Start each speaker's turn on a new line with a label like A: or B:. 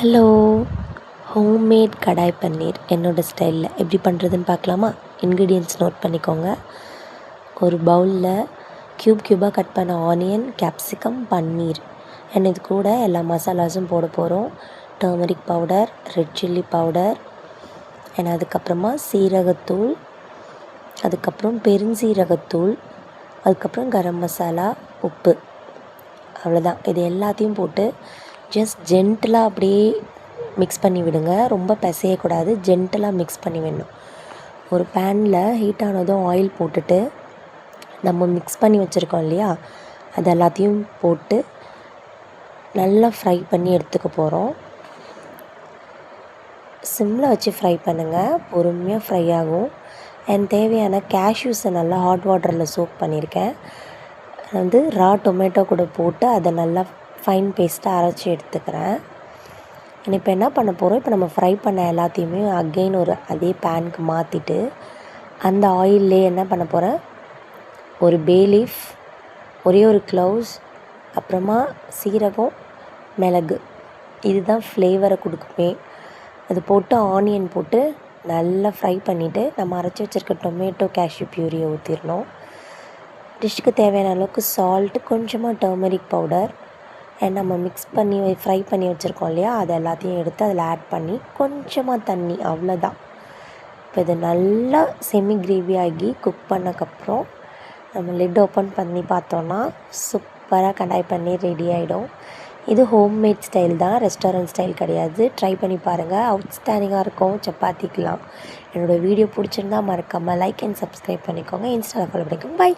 A: Hello! Homemade கடாய் பன்னீர் என்னோடய ஸ்டைலில் எப்படி பண்ணுறதுன்னு பார்க்கலாமா? இன்க்ரீடியன்ட்ஸ் நோட் பண்ணிக்கோங்க. ஒரு பவுலில் க்யூபாக கட் பண்ண ஆனியன், கேப்சிகம், பன்னீர் அண்ட் இது கூட எல்லா மசாலாஸும் போட போகிறோம். Turmeric powder, red chilli powder and அதுக்கப்புறமா சீரகத்தூள், அதுக்கப்புறம் பெருஞ்சீரகத்தூள், அதுக்கப்புறம் கரம் மசாலா, உப்பு. அவ்வளோதான். இது எல்லாத்தையும் போட்டு ஜஸ்ட் ஜென்டிலாக அப்படியே மிக்ஸ் பண்ணி விடுங்க. ரொம்ப பிசையக்கூடாது, ஜென்டிலாக மிக்ஸ் பண்ணி விடணும். ஒரு பேனில் ஹீட் ஆனதும் ஆயில் போட்டுட்டு நம்ம மிக்ஸ் பண்ணி வச்சுருக்கோம் இல்லையா, அது எல்லாத்தையும் போட்டு நல்லா ஃப்ரை பண்ணி எடுத்துக்க போகிறோம். சிம்மில் வச்சு ஃப்ரை பண்ணுங்கள், பொறுமையாக ஃப்ரை ஆகும். அண்ட் தேவையான கேஷ்யூஸை நல்லா ஹாட் வாட்டரில் சோக் பண்ணியிருக்கேன். ரா டொமேட்டோ கூட போட்டு அதை நல்லா ஃபைன் பேஸ்ட்டாக அரைச்சி எடுத்துக்கிறேன். இப்போ என்ன பண்ண போகிறோம், இப்போ நம்ம ஃப்ரை பண்ண எல்லாத்தையுமே அகெயின் அதே பேனுக்கு மாற்றிட்டு அந்த ஆயில்லே என்ன பண்ண போகிறேன், ஒரு பே லீஃப், ஒரே ஒரு க்ளவுஸ், அப்புறமா சீரகம், மிளகு, இதுதான் ஃப்ளேவரை கொடுக்குமே. அது போட்டு ஆனியன் போட்டு நல்லா ஃப்ரை பண்ணிவிட்டு நம்ம அரைச்சி வச்சுருக்க டொமேட்டோ கேஷ்யூ பியூரியை ஊற்றிடணும். டிஷ்ஷுக்கு தேவையான அளவுக்கு சால்ட்டு, கொஞ்சமாக டர்மரிக் பவுடர் அண்ட் நம்ம மிக்ஸ் பண்ணி ஃப்ரை பண்ணி வச்சுருக்கோம் இல்லையா, அது எல்லாத்தையும் எடுத்து அதில் ஆட் பண்ணி கொஞ்சமாக தண்ணி, அவ்வளோதான். இப்போ இது நல்லா செமி கிரேவி ஆகி குக் பண்ணக்கப்புறம் நம்ம லிட் ஓப்பன் பண்ணி பார்த்தோன்னா சூப்பராக கடாய் பன்னீர் ரெடி ஆகிடும். இது ஹோம்மேட் ஸ்டைல் தான், ரெஸ்டாரண்ட் ஸ்டைல் கிடையாது. ட்ரை பண்ணி பாருங்கள், அவுட்ஸ்டாண்டிங்காக இருக்கும் சப்பாத்திக்கலாம். என்னோடய வீடியோ பிடிச்சிருந்தா மறக்காமல் லைக் அண்ட் சப்ஸ்கிரைப் பண்ணிக்கோங்க. இன்ஸ்டாவில் ஃபாலோ பண்ணிக்கோங்க. பை.